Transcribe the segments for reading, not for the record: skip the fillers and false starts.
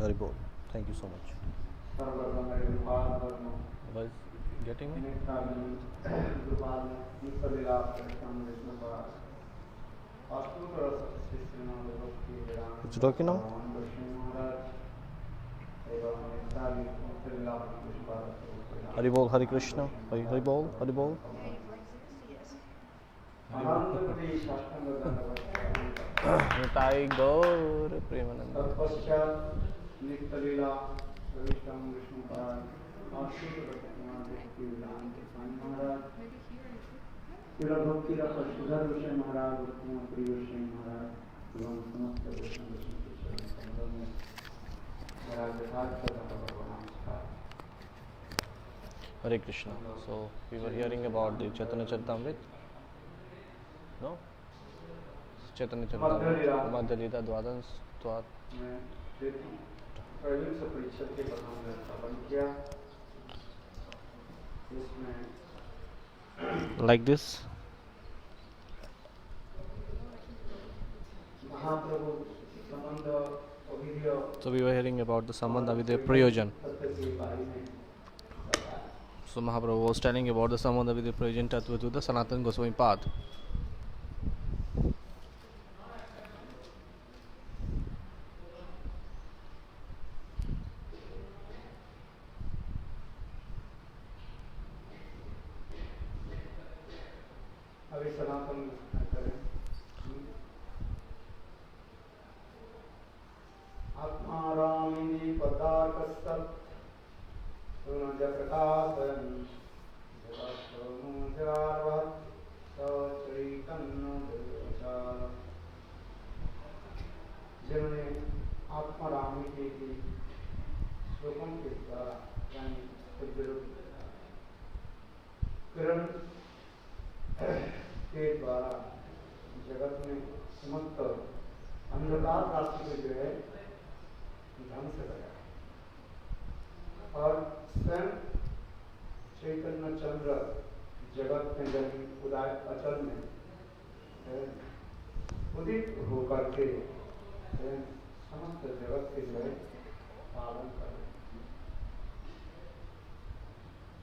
Haribol. Thank you so much. Was getting me? It's working now? Haribol, Hare Krishna. Haribol, Haribol. Nitai Gaur Premananda. Hare Krishna. So we were hearing about the Chaitanya Charitamrita. No? Chaitanya Charitamrita, Madhya Lila, Dwadans, Dwad. Like this. So we were hearing about the Sambandha Vidya Prayojan. So Mahaprabhu was telling about the Sambandha Vidya Prayojan Tattva to the Sanatana Goswami path.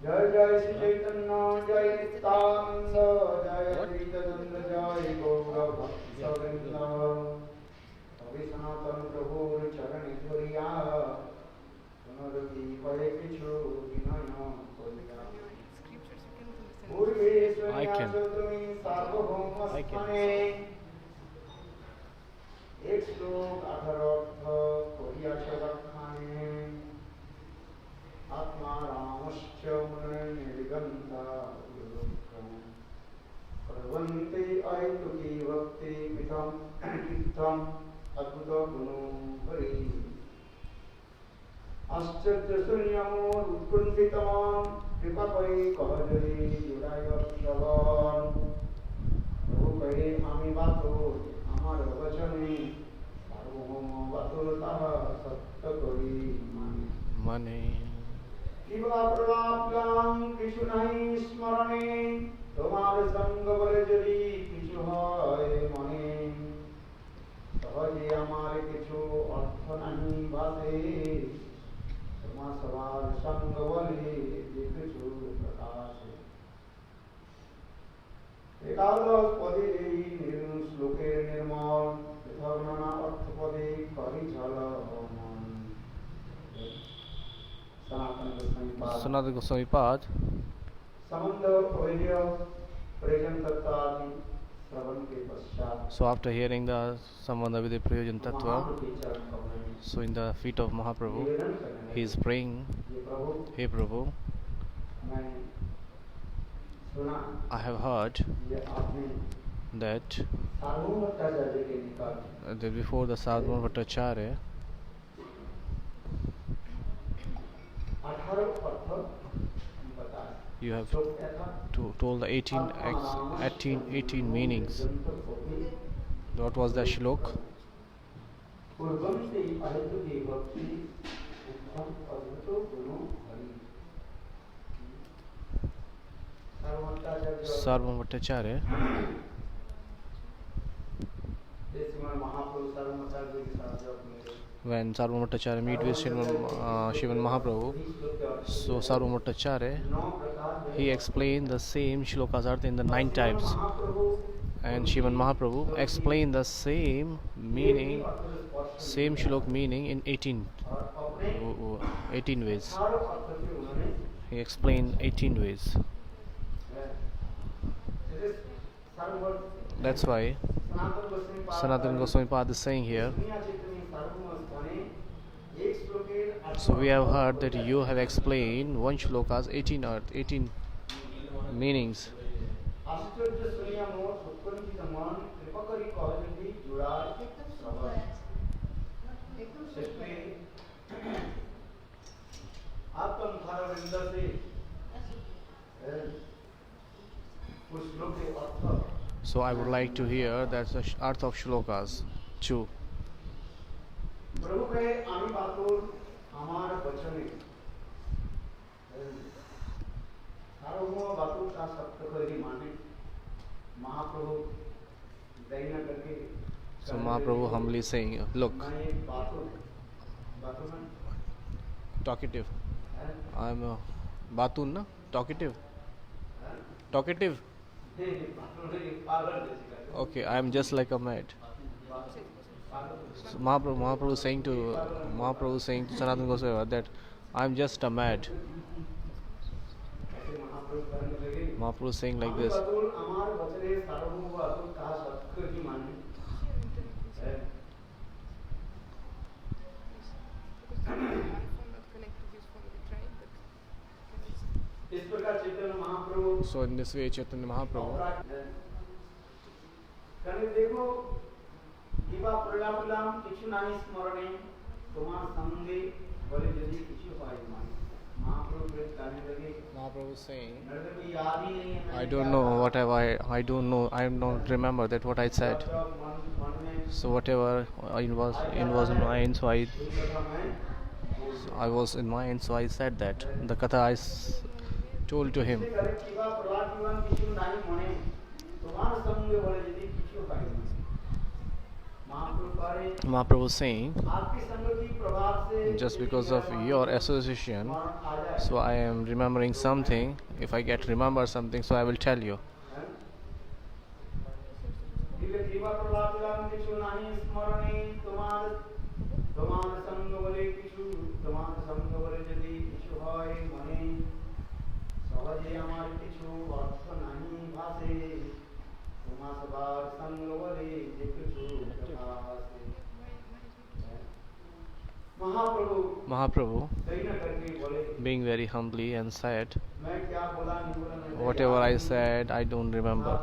जय जय श्री चैतन्य जय नित्यानंद जय अद्वैतानंद जय गौर भक्तवृंद हरि सनातन प्रभु चरण धुरिया पुनरति परे किछु विनय Korea पूर्वे स्वन्यासोतमी सार्वभौमस्मने एक श्लोक 18 अर्थ कोरिया शब्दाने आत्मा रामश्च मुने निर्गंता प्रवन्ते ऐतुकी भक्ति कृतम अद्भुत गुणो हरि आश्चर्य शून्यमो उत्कुंठितवान् कृपापरि कहजरि जुड़ाय श्रवण प्रभु कहे आमी बातो आमार वचने सार्वभौम बातुरतः सत्य करि माने किबा प्रलाप्यां किछु नहीं स्मरणे তোমার সঙ্গ বলে যদি কিছু হয় মনে সহজে আমার কিছু অর্থ নাহি বাসে তোমার সবার সঙ্গ বলে যে কিছু প্রকাশে একাদশ পদে এই শ্লোকের নির্মল পৃথক নানা অর্থ পদে করি ঝলমন Sanatana Goswami path. So after hearing the Sambandha Vidya Prayojan Tattva, so in the feet of Mahaprabhu, he is praying, Hey Prabhu, सुना I have heard ये आपने that साधु भट्टाचार्य के निकाल that before the Sadhguru Bhattacharya 18 अर्थ बताए you have श्लोक क्या था told the 18 meanings. What was the shlok? पूर्वम से अहितु भक्ति उत्तम अद्भुत गुरु हरि Sarvam Bhattacharya, महाप्रभु सर्वमचार्य के साथ जब मेरे when Sarvam Bhattacharya meet with Shivan Mahaprabhu, so Sarvam Bhattacharya, 9 प्रकार he explained the same shlokas artha in the 9 times, Mahaprabhu and Shivan Mahaprabhu explained the same meaning, same shlok meaning in 18 और अपने 18 ways. 18 अर्थ से उन्होंने He explained 18 ways. That's why Sanatana Goswami Pad is saying here. So we have heard that you have explained one shlokas 18 meanings. So I would like to hear that's the earth of shlokas too. प्रभु कहे आमी बातों हमारे वचने सार्वभौम बातों का सत्य करी माने महाप्रभु दैना करके So Mahaprabhu humbly saying, look, मैं ये बातों में talkative. I'm a Batun, na? Talkative. Talkative. Okay, I'm just like a mad. So Mahaprabhu saying to Sanatana Goswami that I'm just a mad. Mahaprabhu saying like this. So in this way Chaitanya Mahaprabhu देखो दिवा प्रलापलाम किछु नाही स्मरणे तुम्हार संगे बोले यदि किछु पाई मान महाप्रभु प्रेम करने लगे Mahaprabhu saying, मेरे को याद ही नहीं है I don't know what have I don't know, I don't remember that what I said. So whatever was in mind, so I was in mind, so I said that. The katha I told to him. Mahaprabhu saying, just because of your association, so I am remembering something. If I remember something, so I will tell you. Mahaprabhu, being very humbly and said, whatever I said, I don't remember.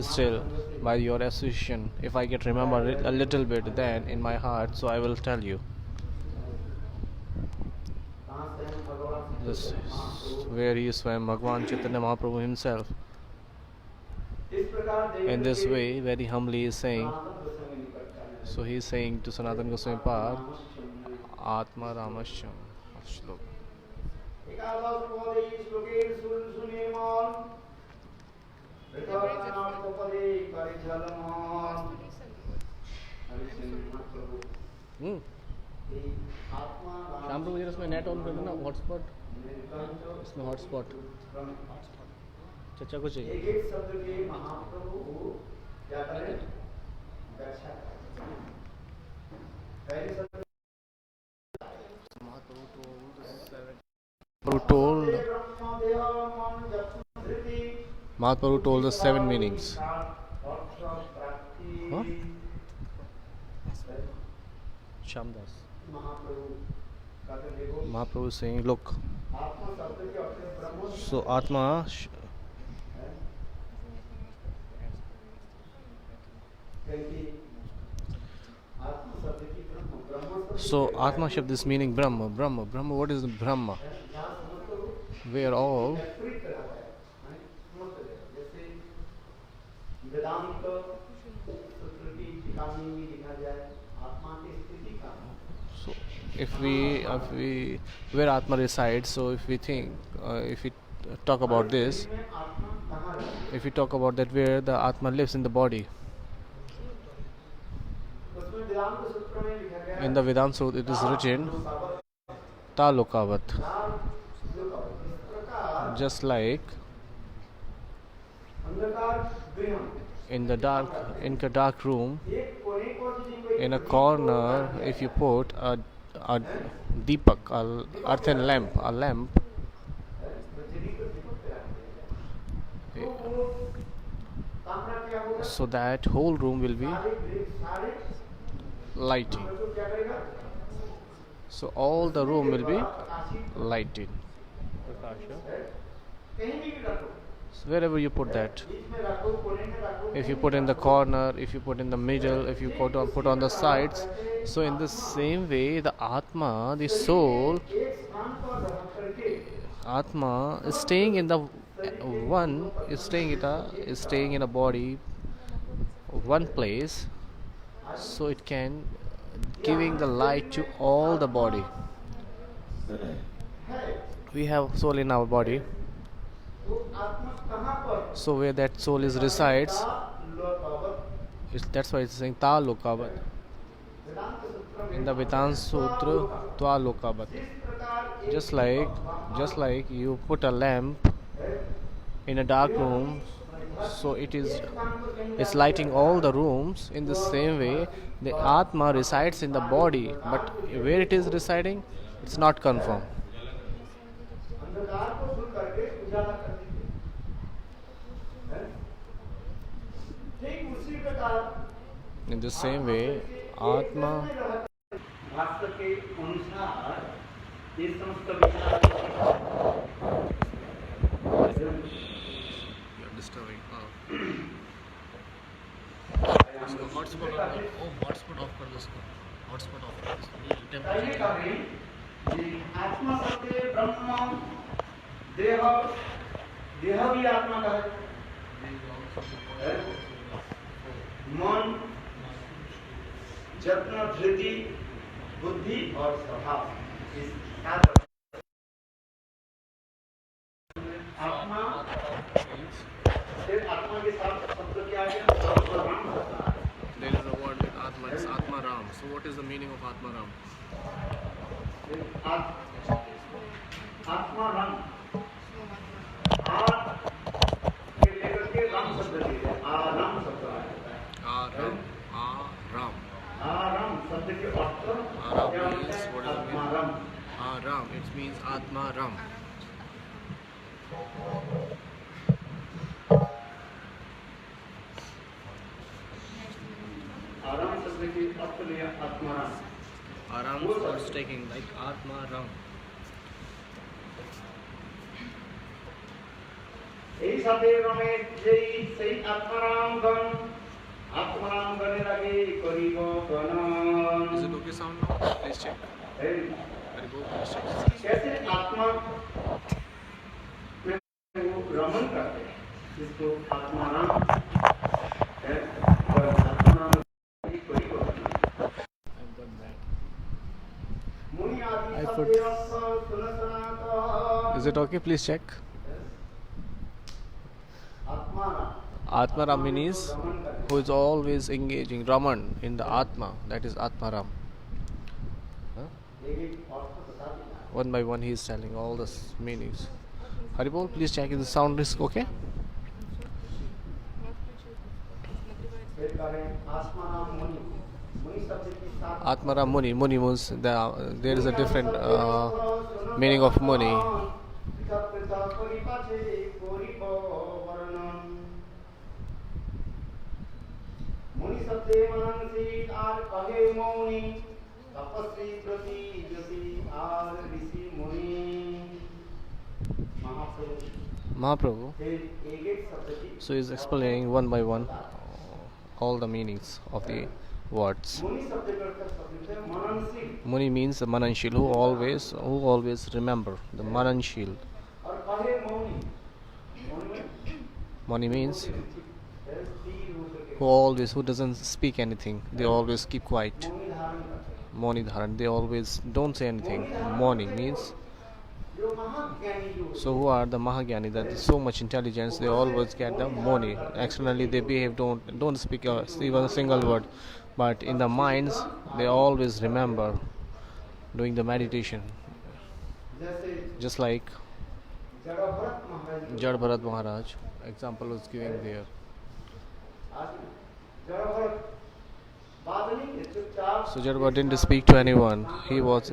Still, by your association, if I remember it a little bit, then in my heart, so I will tell you. This is where he is Swayam Bhagwan Chaitanya Mahaprabhu himself. In this way, very humbly he is saying, so he is saying to Sanatana Goswami Pad, Atma Ramasham. Shlok. Shyam प्रभु जी इसमें net on कर देना hotspot इसमें hotspot चचा को चाहिए एक शब्द के महाप्रभु क्या करें व्याख्या पहले शब्द Mahaprabhu told the 7 meanings. Huh? Shamdas. Mahaprabhu is saying, look. So Atma कैसे आत्मा शब्द की ब्रह्म ब्रह्म शब्द So Atma Shabd is meaning Brahma. Brahma. What is Brahma? जहाँ समझ Where all एक्सप्रेस करा हुआ है माने समझ सकते जैसे वेदांत सूत्र की टिकाणी में लिखा जाए आत्मा की स्थिति का so if we where Atma resides. So if we talk about this, में आत्मा कहाँ रहती if we talk about that where the Atma lives in the body. है उसमें वेदांत सूत्र में लिखा गया In the Vedanta Sutra it is written Ta Lokavat. इस प्रकार Just like अंधकार गृह in the dark room, एक कोने को जिनको in a corner, if you put a deepak, a earthen lamp, a lamp, so that whole room will be lighting. So all the room will be lighted. So wherever you put that, if you put in the corner, if you put in the middle, if you put on the sides, so in the same way the Atma, the soul, Atma is staying in the one, is staying in a body, one place, so it can giving the light to all the body. We have soul in our body, so where that soul is resides, that's why it's saying Ta Lokavat. In the Vedanta Sutra, Twa Lokavat. Just like you put a lamp in a dark room, so it's lighting all the rooms. In the same way, the Atma resides in the body, but where it is residing, it's not confirmed. अंधकार को दूर करके उजाला कर दीजिए ठीक उसी प्रकार In the same way, Atma, भाष्य के अनुसार ये समस्त विचार you're disturbing. Hotspot off कर दो इसको. Hotspot off कर दो. बताइए कभी ये आत्मा शब्द ब्रह्म देह देह भी आत्मा का है मन जत्न धृति बुद्धि और स्वभाव इस आत्मा फिर आत्मा के साथ शब्द क्या है There is a word with Atma, it's Atma Ram. So what is the meaning of Atma Ram? आत्मा रंग आर के लेकर के रंग शब्द दिए आराम शब्द Aram. Aram. आराम शब्द के अर्थ क्या होता है आत्मा रंग Aram. It means Atma Ram. आराम शब्द के अर्थ लिया आत्मा रंग Aram was taking like Atma Ram. এই সাথে রমেশ যেই সেই আত্মারাম গণে লাগে করিব গণন Is it okay sound now? Please check. Please check. कैसे आत्मा में वो रमन करते हैं जिसको आत्माराम है और आत्माराम की कोई I've got that. मुनि आदि I सब put- Dev सुनसनात Is it okay? Please check. Atmaram Atma Ram means who is always engaging Raman in the Atma. That is Atma Ram. Huh? एक अर्थ बता देना One by one he is telling all the meanings. Haribol, please check if the sound is okay. फिर करें आत्माराम मुनि मुनि शब्द के साथ Atma Ram Muni. Muni means there is a different meaning of Muni. मुनि शब्दे मनंसी आर कहे मौनी तपस्वी प्रति जति आर ऋषि मुनि महाप्रभु Mahaprabhu. फिर एक एक शब्द की So he is explaining one by one all the meanings of the words. मुनि शब्द का अर्थ शब्द है मननशील Muni means the Mananshil, who always remember, the Mananshil. और कहे मौनी मौनी Muni means स्थिर होकर who doesn't speak anything, they always keep quiet. Mauni धारण करते Moni Dharan, they always don't say anything. Moni means, जो महाज्ञानी जो so who are the Mahagyani, that is so much intelligence, they always get the Moni. Externally they behave, don't speak even a single word, but in the minds they always remember doing the meditation. जैसे Just like Jadabharat Maharaj Jad Bharat Maharaj, example was giving there. आज जड़भरत बात नहीं है चुपचाप So Jad Bharat didn't speak to anyone. He was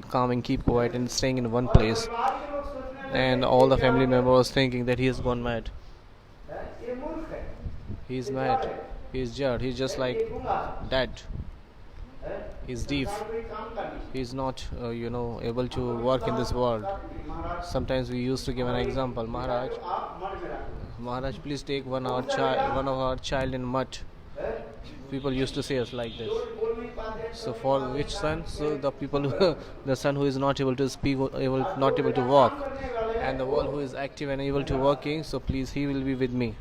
calm and keep quiet and staying in one place. परिवार के लोग सोचने लगे And all the family members thinking that he has gone mad. ये मूर्ख है He is mad. He is Jad. He's just ये like गूंगा dead. है He's deaf. कोई काम का नहीं He is not, able to work in this world. Maharaj Sometimes we used to give an example. Maharaj, आप मठ में रखो Maharaj, please take one of our child in mud. People used to say us like this. बोल नहीं पाते So for which son? So the people, the son who is not able to speak, not able to walk, करने वाले and the one who is active and able to working. So please, he will be with me.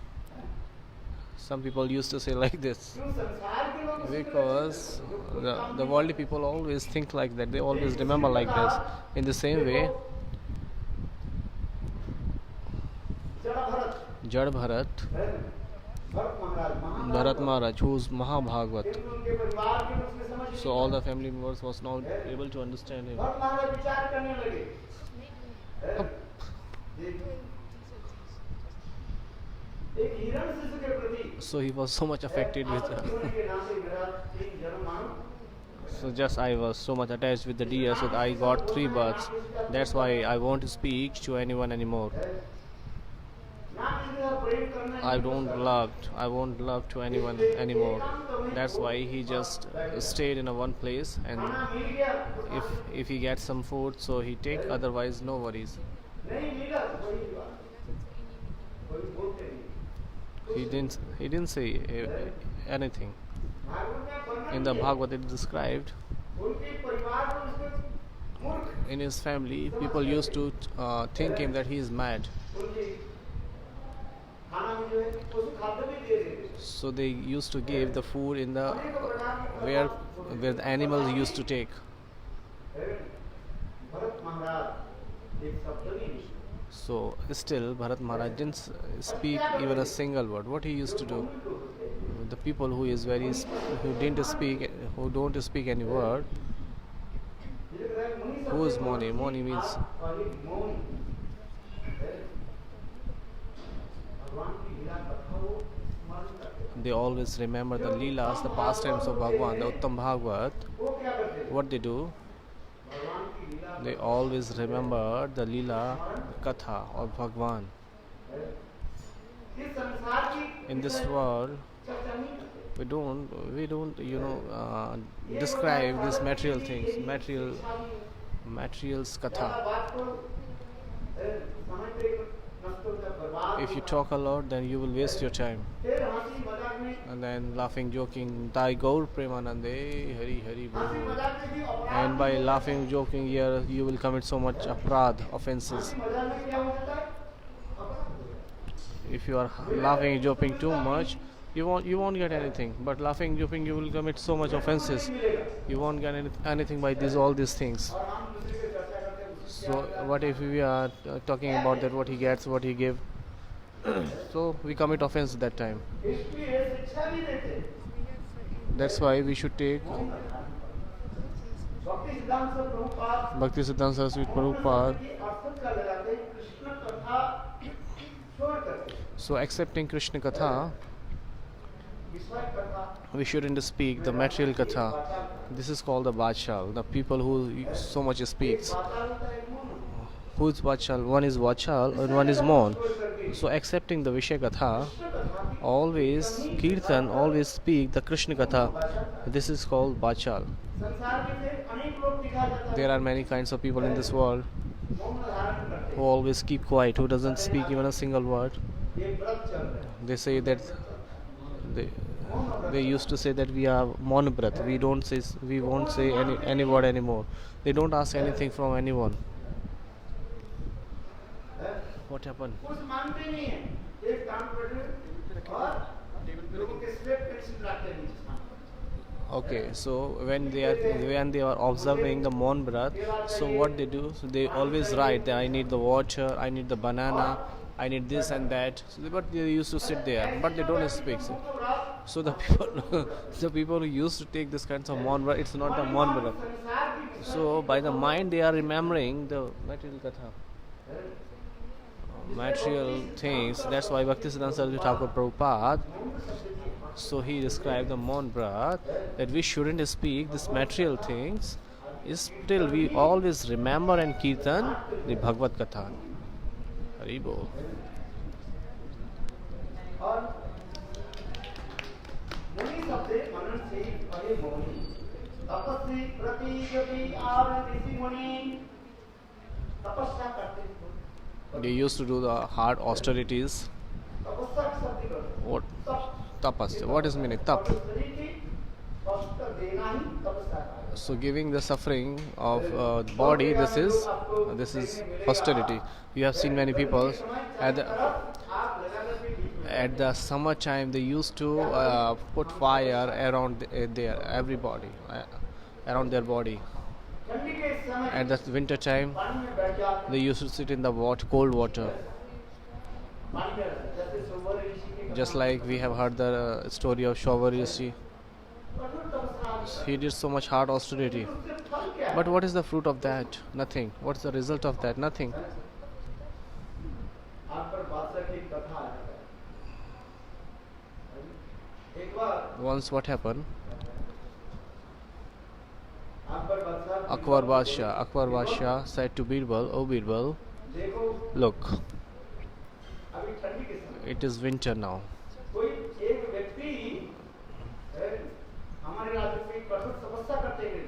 Some people used to say like this क्यों संसार के लोग because the worldly people always think like that. They always remember like this. In the same way, Jadabharat Jad Bharat, है भरत महाराज महान Bharat Maharaj, who is Mahabhagavat. फिर उनके परिवार के लोग उसमें समझ So all the family members was not able to understand him. Bharat महाराज विचार करने लगे हैं? एक हिरण शिशु के प्रति So he was so much affected with. जीवन के नाते मेरा एक जन्म मानो So just I was so much attached with the deer, so that I got 3 birds. That's why I won't speak to anyone anymore. ना किसी का प्रेम करना I won't love to anyone anymore. That's why he just stayed in a one place, and खाना मिल गया if he gets some food, so he take. Otherwise, no worries. नहीं मिला तो वही बात कोई बोलते नहीं He didn't say anything. Bhagavat में वर्णन In the किया। Bhagavad it is described. उनके परिवार में उसको मूर्ख In his family, people used to think him that he is mad. उनके खाना में जो है पशु खाद्य भी दे रहे थे So they used to give the food in the where the animals used to take. Bharat महाराज एक शब्द भी नहीं So still Bharat Maharaj didn't speak even a single word. What he used to do, the people who don't speak any word. Who is Moni? Moni means they always remember the Leelas, the pastimes of Bhagwan, the Uttam Bhagavad. What they do, they always remember the Leela Katha of Bhagwan. In this world, we don't describe these material things, materials Katha. If you talk a lot, then you will waste your time. And then laughing, joking, Tai Gaur Premanande, Hari Hari Bol. And by laughing, joking here, you will commit so much offenses. If you are laughing, joking too much, you won't get anything. But laughing, joking, you will commit so much offenses. You won't get anything by all these things. So what if we are talking about that, what he gets, what he give? So we commit offense at that time. That's why we should take Bhakti Siddhanta Saraswati Prabhupada. So accepting Krishna Katha, we shouldn't speak the material Katha. This is called the Vachal, the people who so much speaks. Who is Vachal? One is Vachal and one is Mon. So accepting the Vishya Katha, always Kirtan, always speak the Krishna Katha. This is called Vachal. There are many kinds of people in this world who always keep quiet, who doesn't speak even a single word. They say that they used to say that we are Monobrat. We won't say any word anymore. They don't ask anything from anyone. What happened? कुछ मानते नहीं है, एक काम कर रहे हैं और लोगों के स्लेट पेंसिल रखते हैं नीचे स्थान पर। Okay, so when they are observing the Mon Brat, so what they do? So they always write that I need the water, I need the banana, I need this and that. But they used to sit there, but they don't speak. So the people, the people who used to take this kinds of Mon Brat, it's not the Mon Brat. So by the mind they are remembering the material katha, material things. That's why Bhaktisiddhanta Saraswati Thakur Prabhupada, so he described the Mon Brat that we shouldn't speak these material things. Still, we always remember and kirtan the Bhagavad Katha. Hari Bol. और मुनि शब्द मनन से परे मौनी तपस्वी प्रति योगी और ऋषि मुनि तपस्या करते हैं। They used to do the hard austerities. तपस्या शब्द करते What tapas? What is meaning? Tap. शरीर की कष्ट देना ही तपस्या है। So giving the suffering of the body, this is austerity. You have seen many people at the summer time they used to put fire around everybody, around their body. ठंडी के समय At the winter time पानी में बैठ जाते they used to sit in the cold water. पानी में जैसे सोवर ऋषि के Just like we have heard the story of Shovar Rishi. कठोर तपस्या He did so much hard austerity. उससे फल क्या है? But what is the fruit of that? Nothing. What's the result of that? Nothing. आप पर बादशाह की कथा है। एक बार Once what happened? आप पर बादशाह Akbar Basha said to Birbal, "Oh Birbal, देखो look, अभी ठंडी के समय it is winter now. कोई एक व्यक्ति हमारे राज्य में कठोर तपस्या करते हैं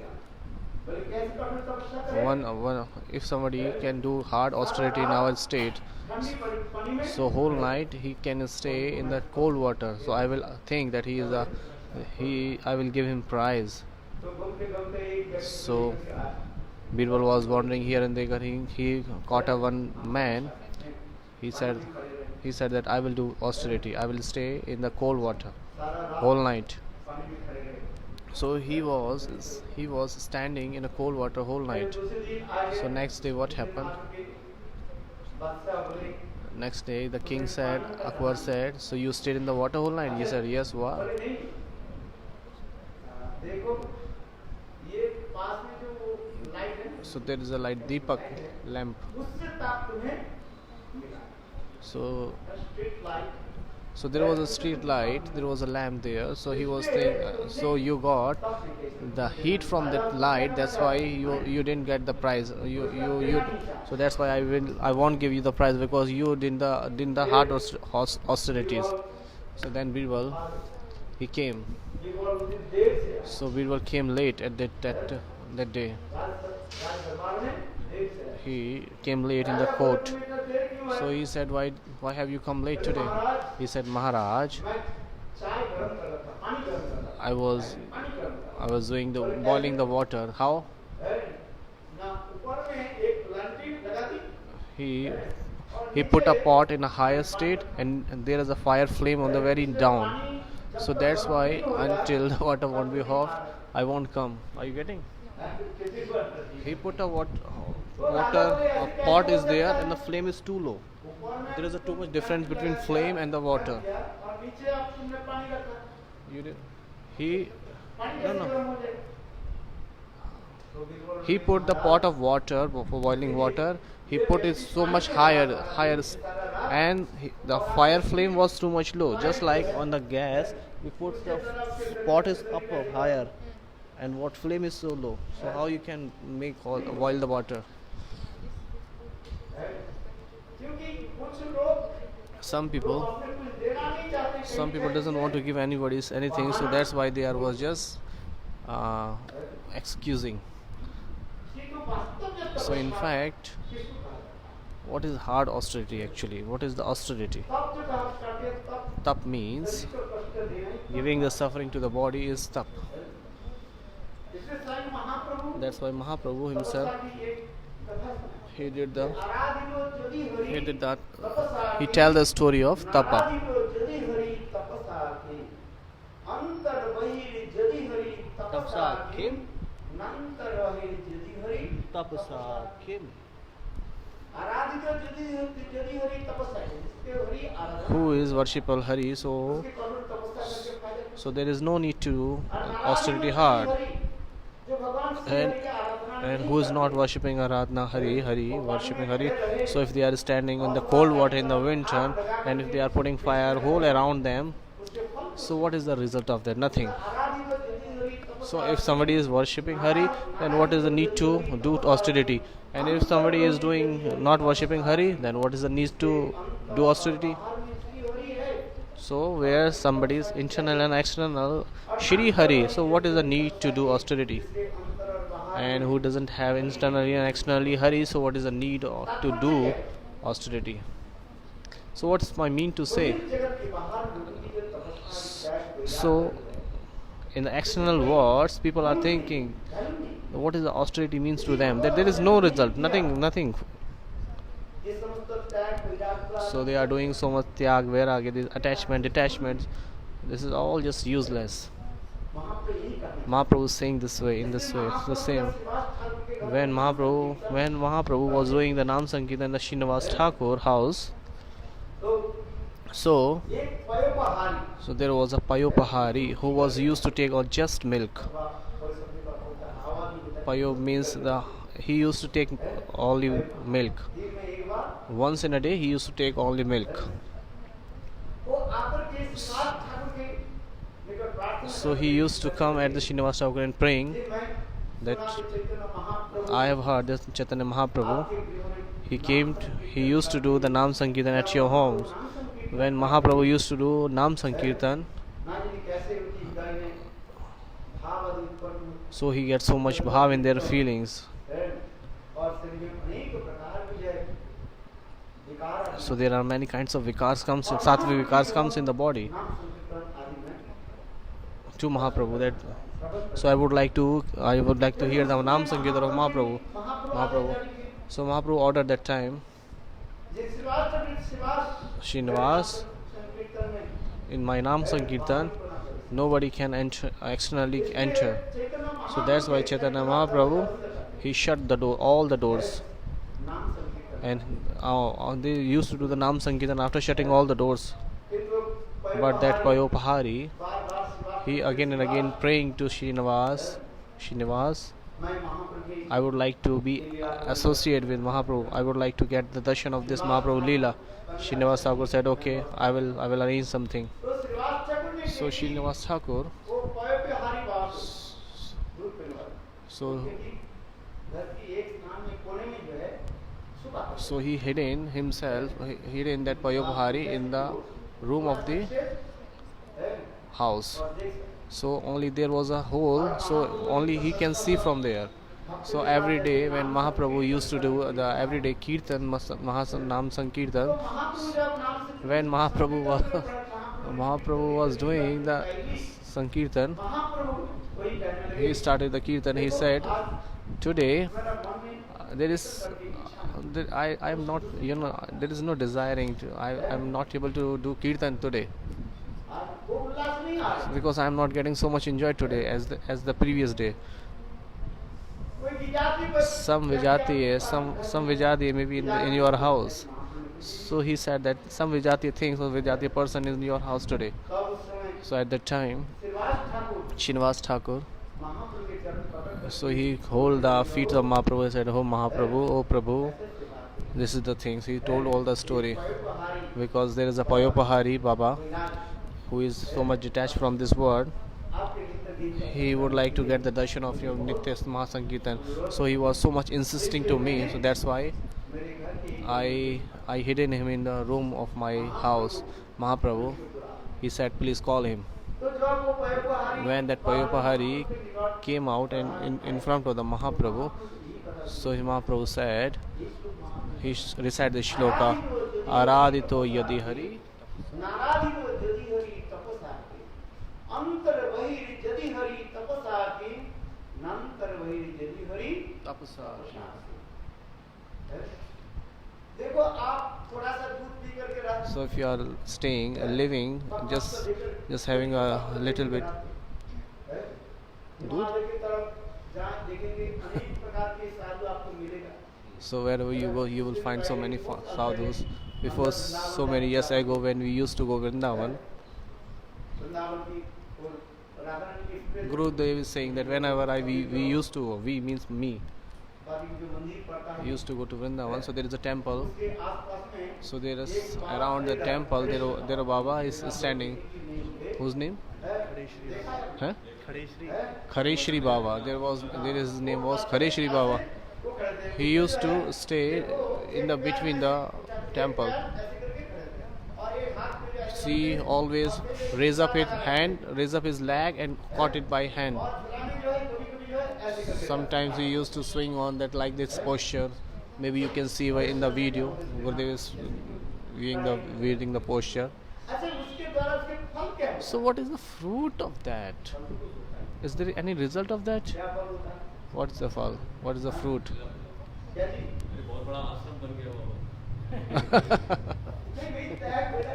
बोले कैसे कठोर तपस्या करें? If somebody can do hard austerity in our state, ठंडी पानी में so whole night he can stay in that cold water. So I will think that I will give him prize." तो घूमते घूमते एक व्यक्ति So Birbal was wandering here and there. He caught one man. He said that I will do austerity. I will stay in the cold water सारा रात whole night. पानी में खड़े रहे। So he was standing in a cold water whole night. दूसरे दिन आए So next day what happened? बादशाह बोले Next day the king said, Akbar said, "So you stayed in the water whole night?" He said, "Yes, why?" बोले नहीं देखो ये पास में जो लाइट है So there is a light Deepak lamp. उससे ताप तुम्हें मिला। So street light so there was a street light, there was a lamp there. So he was saying, so you got the heat from that light. That's why you didn't get the prize. So that's why I won't give you the prize because you did the hard austerities. So then Birbal he came. ये बोल मुझे देर से So Birbal came late at that day. राज दरबार में देर से आया। He came late in the court. इतना देर क्यों है? So he said, why have you come late today? He said, Maharaj, मैं चाय गर्म कर रहा था, पानी गर्म कर रहा था, I was पानी गर्म कर रहा doing boiling the water. How? था। ना ऊपर में एक लंटी लगा दी He put a pot in a higher state and there is a fire flame on the very down. So that's why until the water won't be hot, I won't come. Are you getting? He put a pot is there and the flame is too low. There is a too much difference between flame and the water. और नीचे आप तुमने पानी रखा, You did, he पानी No, कैसे no. गर्म हो जाएगा? तो बिल्कुल he put the pot of water for boiling water. He put it so much higher, and the fire flame was too much low. Just like on the gas, we put the pot is up higher, and what flame is so low. So how you can boil the water? क्योंकि कुछ लोग Some people अपने कुछ देना नहीं चाहते, some people doesn't want to give anybody anything, so that's why they was just excusing. किंतु वास्तव में So in fact, किसको कहा? what is hard austerity actually? What is the austerity? तब जो आप करते हैं, तब Tap means शरीर को कष्ट देना ही Giving the suffering to the body is tap. इसलिए स्वयं महाप्रभु That's why Mahaprabhu himself तपस्या की एक कथा सुनाई। he did the आराधितो यदि हरि he did that तपसा he के, tell the story of tapa. नाराधितो यदि हरि तपसा के, अंतर बहिर यदि हरि तपसा के, नंतर बहिर यदि हरि तपसा के। आराधितो यदि हरि तपसा के, जिसके हरि आराधना, Who is worshipful Hari, so उसके कठोर तपस्या करके फायदा क्या? so there is no need to do और austerity नाराधितो hard. यदि हरि, जो भगवान श्री And हरि की आराधना and नहीं who is करते, not worshipping Aradhana Hari, worshipping Hari, so if they are standing in the cold water in the winter and if they are putting fire whole around them, उसके फल, so what is the result of that? Nothing. आराधितो यदि हरि तपसा, So if somebody is worshipping Hari, then what is the need to do austerity? And if somebody is doing not worshipping Hari, then what is the need to do austerity? बाहर में श्री हरि है, So where somebody is internal and external Shri Hari, so what is the need to do austerity? इसके अंतर और बाहर And who doesn't have internally and externally Hari, so what is the need to do austerity? So what's my mean to say? जगत के बाहर लोगों की जो तपस्या की त्याग, So in the external words, people are thinking what is the austerity means to them, that there is no result, nothing. ये समस्त त्याग त्याग, So they are doing so much tyag, vairagya, this attachment, detachment. This is all just useless. महाप्रभु यही करते Mahaprabhu is saying this way, in this way, it's the same. When Mahaprabhu was doing the Nam Sankirtan in the Srinivas Thakur house, तो so एक पयोपहारी, so there was a Payopahari who was used to take on just milk. कोई शब्द का होता है हवा भी होता Payo means he used to take only milk. है, दिन में एक बार Once in a day he used to take only milk. वो आकर के श्रीनिवास ठाकुर के निकट प्रार्थना So he used to come at the Srinivas Thakur and praying करते, मैं that सुना कि Chaitanya Mahaprabhu I have heard that Chaitanya Mahaprabhu, आपके गृह में he used to do the Nam Sankirtan at your homes. When Mahaprabhu used to do Nam Sankirtan, ना जाने कैसे उनकी हृदय में भाव आदि उत्पन्न so he gets so much bhav in their feelings. है, और शरीर में अनेक प्रकार की जो विकार आदि, So there are many kinds of vikars comes, sattvic vikars comes in the body नाम संकीर्तन आदि में to Mahaprabhu. That प्रबल so I would like to hear the Nam Sankirtan of Mahaprabhu. Mahaprabhu. So Mahaprabhu ordered that time Srinivas, in my Nam Sankirtan nobody can enter externally enter. So that's why Chaitanya Mahaprabhu, he shut the door, all the doors, and they used to do the Nam Sankirtan after shutting all the doors. But that Payopahari, he again and again praying to Srinivas, I would like to be associated with Mahaprabhu. I would like to get the darshan of this Mahaprabhu Leela. Srinivas Thakur said, okay, I will arrange something. So Srinivas Thakur, so he hidden himself, hidden that Payopahari in the room of the house. So only there was a hole, so only he can see from there. So every day when Mahaprabhu used to do the everyday Kirtan, Nam Sankirtan, when Mahaprabhu was doing the Sankirtan, he started the Kirtan, he said, today I am not, there is no desiring to, I am not able to do Kirtan today, because I am not getting so much enjoy today as the previous day. Some Vijati maybe in your house. So he said that some Vijati things or Vijati person is in your house today. So at that time, Srinivas Thakur, so he hold the feet of Mahaprabhu and said, oh Mahaprabhu, oh Prabhu, this is the things. He told all the story, because there is a Payopahari Baba who is so much detached from this world. He would like to get the darshan of your Nitya Mahasankirtan. So he was so much insisting to me. So that's why I hidden him in the room of my house. Mahaprabhu, he said, please call him. When that Payopahari came out and in front of the Mahaprabhu, so Mahaprabhu said, he recited the shloka, Aradhito Yadi Hari. tapasa kim. देखो आप थोड़ा सा दूध P करके रह So if you are staying, living, just having a little bit दूध. हिमालय की तरफ जहाँ देखेंगे अनेक प्रकार के साधु आपको मिलेगा So wherever you go, you will find so many sadhus. Before so many years ago, when we used to go Vrindavan, Vrindavan की और राधा रानी की express Gurudev is saying that whenever we used to, we means me, बाकी जो मंदिर पड़ता है used to go to Vrindavan. So there is a temple. उसके आसपास में So there is around the temple, there a Baba is standing. Whose name? Huh? Khareshri Baba. There his name was Khareshri Baba. He used to stay in the between the temple. He always raise up his hand, raise up his leg and caught it by hand. Sometimes he used to swing on that like this posture. Maybe you can see in the video Gurudev is wearing the posture. अच्छा उसके द्वारा उसके फल क्या है So what is the fruit of that? Is there any result of that? क्या फल होता है What is the fall? What is the fruit? क्या जी बहुत बड़ा आश्रम बन गया बाबा नहीं भाई त्याग बेटा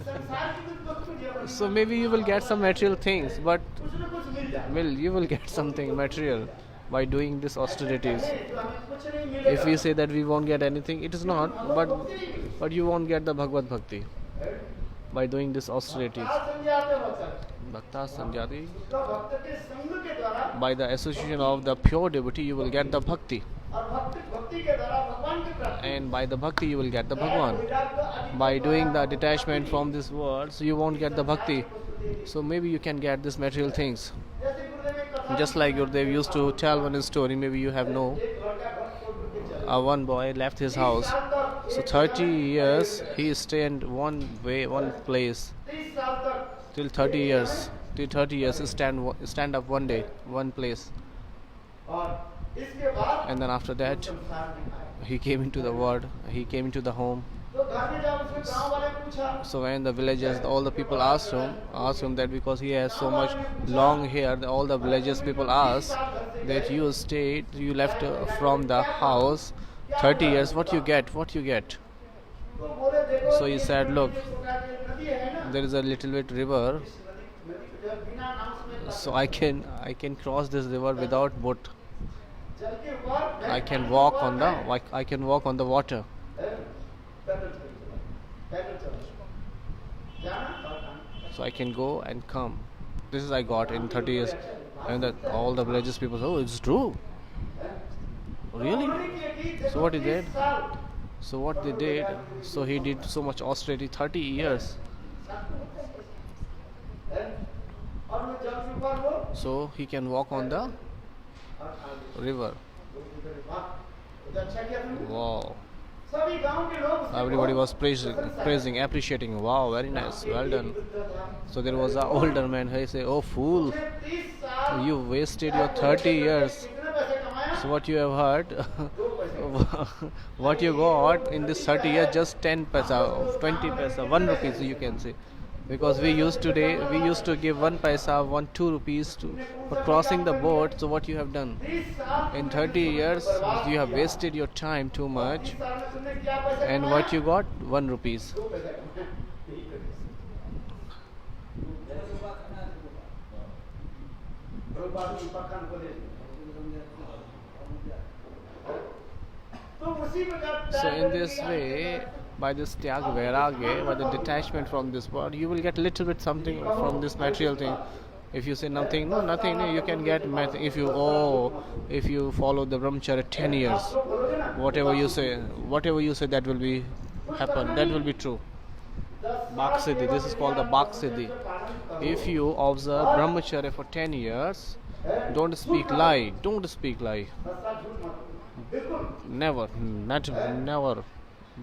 संसार की कुछ वस्तु जीवन So maybe you will get some material things, but कुछ न कुछ मिल जाए you will get something material by doing this austerities. जो हमें कुछ नहीं मिलेगा If we say that we won't get anything, it is not. But you won't get the Bhagavad Bhakti by doing this austerities. क्या समझाते हो sir Bhakta Sanjati. तो भक्त के संग के द्वारा By the association of the pure devotee, you will get the bhakti, और भक्ति के द्वारा भगवान की प्राप्ति and by the bhakti, you will get the Bhagwan. By doing the detachment from this world, so you won't get the bhakti. So maybe you can get these material things. जैसे गुरुदेव ने कथा Just like Gurudev used to tell one story, maybe you have know. एक लड़का घर छोड़ के चला One boy left his house. साल तक So 30 years he stayed one place. 30 साल तक Till 30 years. Till 30 years stand up one day, one place. और इसके बाद And then after that, संसार में आए he came into the world. He came into the home. तो घर में जब उसके गांव वाले पूछा So when the villagers, all the people asked him that because he has so much long hair, all the villagers people asked that you left from the house 30 years. What you get? तो बोले देखो So he said, look, ये छोटा सी नदी है ना there is a little bit river. नदी को जब बिना नाव से So I can cross this river without boat. जल के ऊपर I can walk on the water. पैदल चल जाना और आना So I can go and come. This is I got in 30 years. And that all the religious people say, oh, it's true. Really? So what he did? So what they did? So he did so much austerity, 30 years. और वो जल के ऊपर वो So he can walk on the और आगे river. वाह अच्छा किया तुमने Wow. सभी गांव के लोग उसके Everybody was बहुत praising, appreciating. Wow, very nice, well done. So there was an older man. He said, oh fool, उसने 30 साल you wasted your 30 years. कितने पैसे कमाया So what you have heard, 2 पैसे what you got in this 30 years, just 10 paisa, 20 paisa, 1 rupees you can say. Because we used to give 1 paisa, 2 rupees for crossing the boat. So what you have done? 30 साल In 30 years, you have wasted your time too much. 30 साल में तुमने क्या पैसे And कमाया? what you got? 1 rupees. 2 पैसे कमाया यही कर प्रभुपाद ने पक्का को दे तो उसी प्रकार So in this way, by this tyag vairagya, by the detachment from this world, you will get little bit something from this material thing. If you say nothing, no, nothing, no, you can get if you follow the brahmacharya 10 years, तो बोलोगे ना whatever you say, that will be happen, that will be true. Bhak Siddhi, this is called the Bhak Siddhi. If you observe brahmacharya for 10 years, don't speak lie. सस्ता झूठ मत बिल्कुल Never.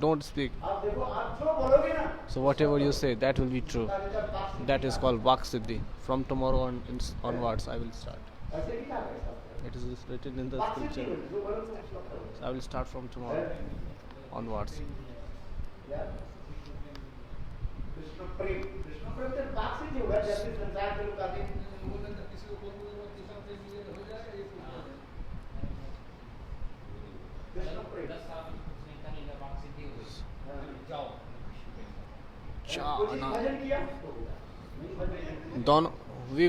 Don't speak. आप देखो आप जो बोलोगे ना So whatever you say, that will be true. जब बात That is called Bhak Siddhi. From tomorrow onwards, I will start. ऐसे नहीं था ऐसा It is written in the बात सीधी scripture. है, जो बोलो वो श्लोक करो So I will start from tomorrow onwards. यार कृष्ण प्रेम से बात सीधी होगा जैसे संसार के लोग आते हैं कृष्ण प्रेम। 10 साल उसने कहीं का बात सिद्धि हो गई जाओ कृष्ण प्रेम कुछ इस भजन किया नहीं भजन Don, we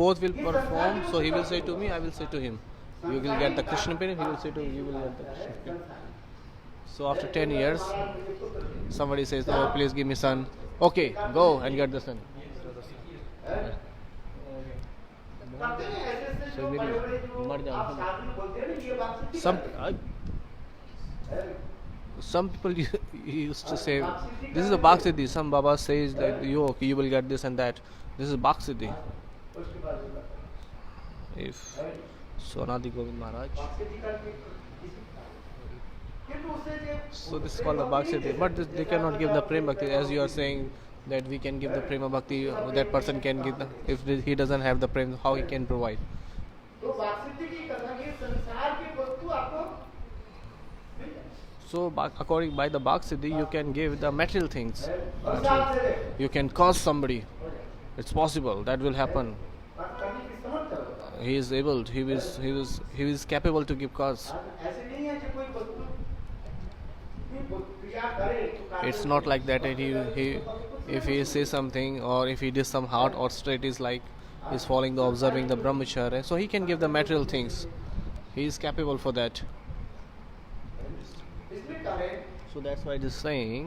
both will perform. So he will say to me, I will say to him. You will get the Krishna Pin. He will say to you will get the Krishna Pin. So after 10 years, somebody says, "Oh, please give me son." Okay, go and get the son. करते हैं ऐसे ऐसे So जो we बड़े बड़े will मर जो आप जाओ. शादी में बोलते हैं ना ये बात सच्ची Some है। some people used to say, "This is a Bhaksiddhi." Some Baba says that you will get this and that. This is Bhaksiddhi. उसके बाद जो करते If Sonadi Govind Maharaj. हैं, बात सच्ची करके किंतु उससे जो So this is called the Bhaksiddhi. But they cannot give the Prema Bhakti, as you are saying that we can give the Prema Bhakti. That person can give the, if he doesn't have the Prema, how he can provide? तो बातचीत की कथा की संसार की वस्तु आपको मिल जाए। So according by the Bhaksiddhi, you can give the material things. संसार से ले You can cause somebody. It's possible. That will happen. बात करने की समर्थ है। He is able. He is capable to give cause. ऐसे नहीं है कि कोई वस्तु की क्रिया करे तो कार्य It's not like that. If he says something or if he does some hard or straight is like he's following the observing the brahmacharya, so he can give the material things. He is capable for that. इसलिए कहे So that's why it is saying.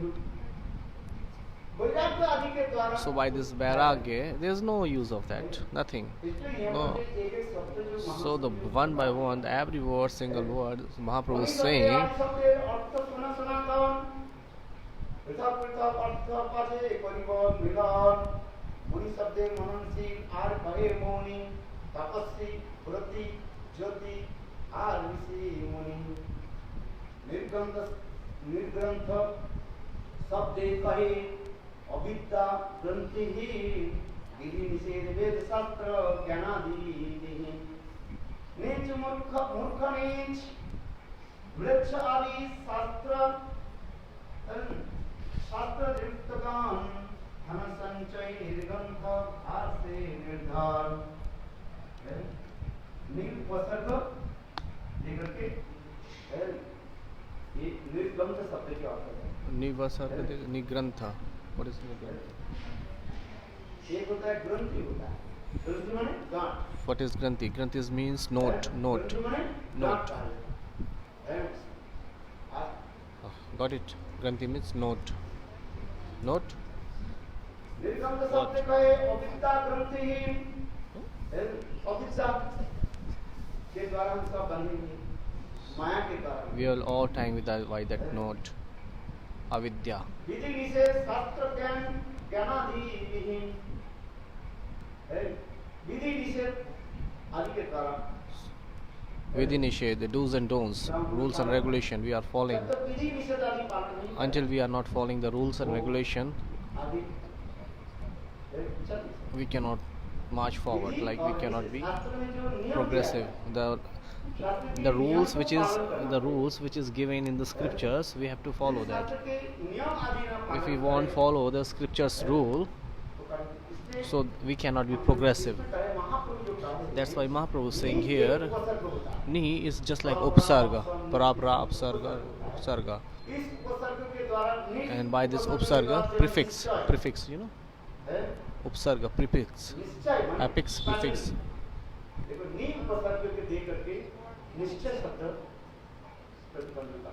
वैराग्य आदि के द्वारा So by this vairagya, there is no use of that. Nothing. इसलिए ये No. मंदिर एक शब्द जो महा- So the one by one, every word, single word, Mahaprabhu is शब्द saying. शब्द अर्थ सुना सनातन पृथक पृथक अर्थ पाजे परिबल मिलन मुनि शब्दे मननशील आर कहे मौनी तपस्वी व्रति ज्योति आर ऋषि मुनि निर्ग्रंथ शब्दे कहे अविद्या ग्रंथि ही विधि निषेध वेद शास्त्र ज्ञानादि नीच मूर्ख नीच वृक्ष आदि शास्त्र शास्त्र युक्तगान धन संचय निर्गंथ भार से निर्धार निर्वसर्ग लेकर के ये निर्गंथ शब्द के अर्थ है। Nivasarga Nigrantha. What is Nigrantha? एक होता है ग्रंथि होता है ग्रंथि माने गांठ What is Granthi? Granthi means note. Note. ग्रंथि माने Note. गांठ Got it? Granthi means note. Note? निर्गंथ शब्द कहे अविद्या ग्रंथि ही अविद्या के द्वारा हम सब बंधे हुए हैं, माया के कारण We are all tying with that, why that note. Avidya. विधि निषेध शास्त्र ज्ञान ज्ञानादि विहीन है विधि निषेध आदि के द्वारा Vidhi Nished, the do's and don'ts, rules and regulation we are following. जब तक विधि निषेध आदि पालन नहीं Until we are not following the rules and regulation, आदि चल we cannot march forward, like we cannot be शास्त्र में जो नियम progressive. The rules which is given in the scriptures, we have to follow that. शास्त्र के नियम आदि ना If we won't follow the scriptures rule, so we cannot be progressive. That's why Mahaprabhu is saying here, Ni is just like Upsarga, Parapra, Upsarga, Upsarga. And by this Upsarga, prefix, you know, Upsarga, prefix, affix, prefix. देखो नीम उपसर्ग के दे करके निश्चय शब्द प्रतिबंध का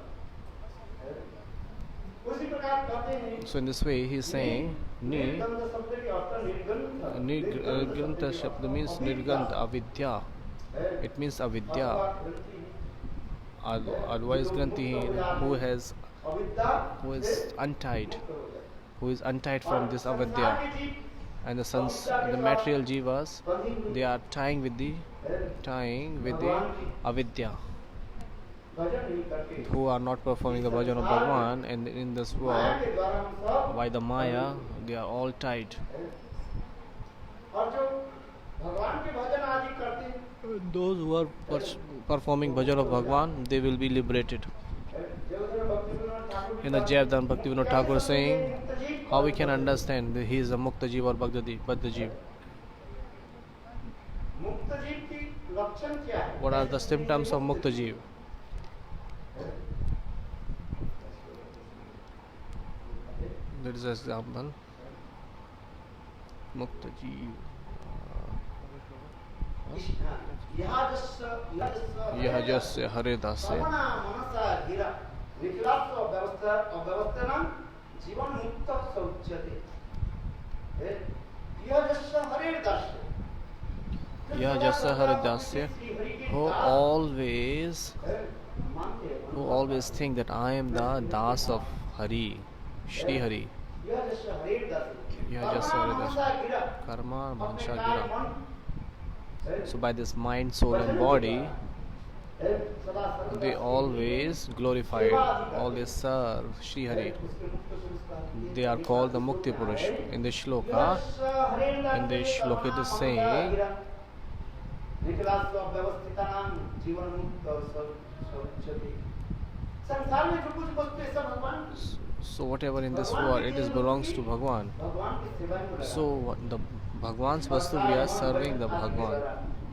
उसी प्रकार कहते हैं So in this way he is saying, Ni, निर्गंध शब्द के अर्थ निर्गंध Nirganta Shabda means Nirganta, Avidya. It means Avidya. Otherwise Granthi, who is untied, from this Avidya. And the material jivas, they are tying with the avidya, who are not performing the bhajan of Bhagwan, and in this world, by the Maya, they are all tied. और जो भगवान के भजन आदि करते हैं Those who are performing bhajan of Bhagwan, they will be liberated. In the Jayavdan Bhaktivinoda Thakur saying, how we can understand that he is a Mukta Jeev or Baddha Jeev. मुक्त जीव की लक्षण क्या है What are the symptoms of Mukta Jeev? There is an example. Mukta Jeev. यह जस्य हरिदास्य जीवन मुक्त सौच्यते यह जस्य हरिदास्य who always think that I am the Das of Hari, Shri Hari. यह जस्य हरिदास्य कर्मा मनसा गिरा. So by this mind, soul and body, they always glorified, always serve Shri Hari. They are called the Mukti Purush. In this shloka it is saying, so whatever in this world, it belongs to Bhagwan. So the Bhagwan's Vastu, we are serving the Bhagwan.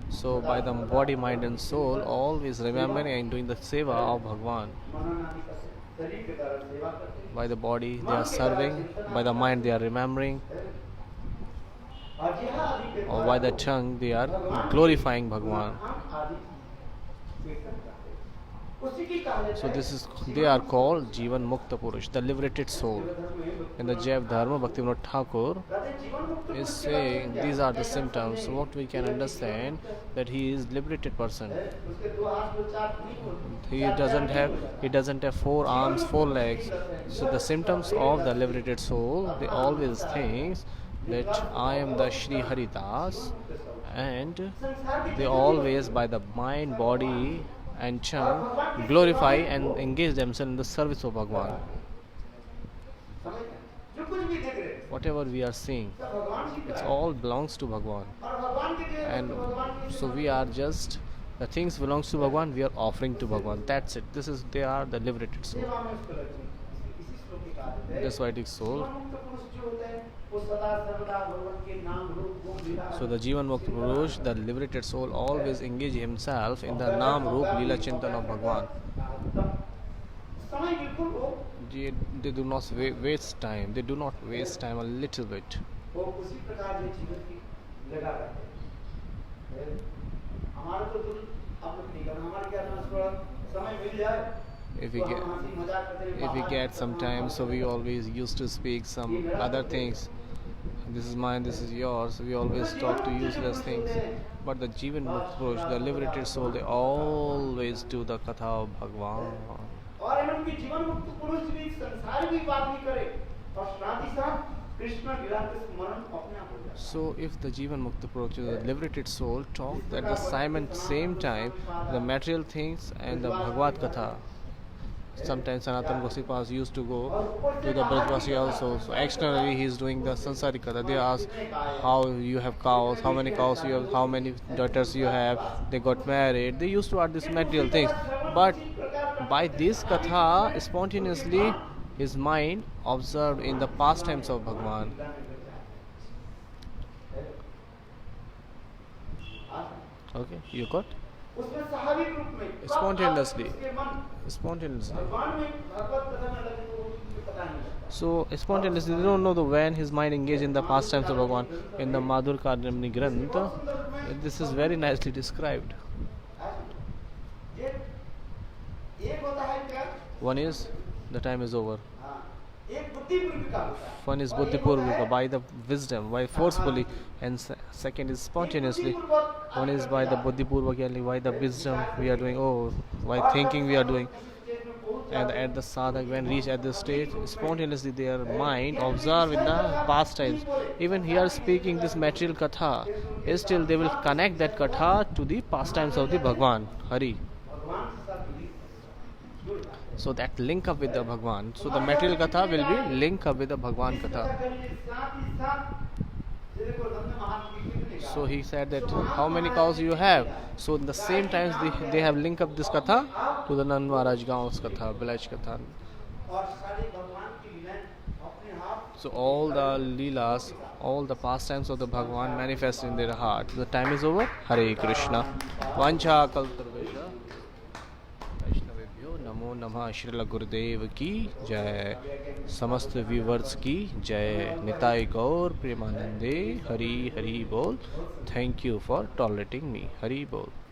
So by the body, mind and soul, always remembering and doing the seva of Bhagwan. By the body they are serving, by the mind they are remembering, or by the tongue they are glorifying Bhagwan. So they are called Jivan Mukta Purush, the liberated soul. In the Jaiva Dharma, Bhaktivinoda Thakur is saying these are the symptoms. What we can understand that he is liberated person. He doesn't have 4 arms, 4 legs. So the symptoms of the liberated soul, they always think that I am the Shri Haridas, and they always by the mind, body and tongue glorify and engage themselves in the service of Bhagwan. Whatever we are seeing, it all belongs to Bhagwan. And so we are just, the things belongs to Bhagwan, we are offering to Bhagwan. That's it. They are the liberated soul. That's why it is soul. So the Jivan Mukta Purush, the liberated soul, always engage himself in the Nam Roop Leela Chintan of Bhagwan. They do not waste time. They do not waste time a little bit. If we get some time, so we always used to speak some other things. This is mine, this is yours. We always talk to useless things. But the Jivan Mukta Purush, the liberated soul, they always do the Katha of Bhagwan. So if the Jivan Mukta Purush, the liberated soul, talk at the same time the material things and the Bhagavad Katha. Sometimes Sanatana Goswami used to go to the Brajvasi also. So externally he is doing the Sansari Katha. They ask how you have cows, how many cows you have, how many daughters you have, they got married. They used to add these material things. But by this Katha, spontaneously his mind observed in the pastimes of Bhagwan. Okay, you got? Spontaneously. So spontaneously, they don't know when his mind engaged in the pastimes of Bhagwan. In the Madhur Karyamni Granth, this is very nicely described. One is, the time is over. One is Buddhi Purvika, by the wisdom, by forcefully, and second is spontaneously. One is by the Buddhi Purvaka, by the wisdom we are doing, by thinking we are doing. And at the sadhak, when reach at this stage, spontaneously their mind observe in the past times. Even here speaking this material katha, still they will connect that katha to the pastimes of the Bhagwan, Hari. So that link up with the Bhagwan. So the material katha will be link up with the Bhagwan katha. So he said that how many cows you have. So in the same times they have linked up this katha to the Nand Maharaj Gaon's katha, Bilaj katha. So all the leelas, all the pastimes of the Bhagwan manifest in their heart. The time is over. Hare Krishna. Vancha kaltarvesha. Vaishnavebhyo namo namo. नमः। श्रील गुरुदेव की जय। समस्त viewers की जय। निताई गौर प्रेमानंदे। हरि हरि बोल। Thank you for tolerating मी। हरि बोल।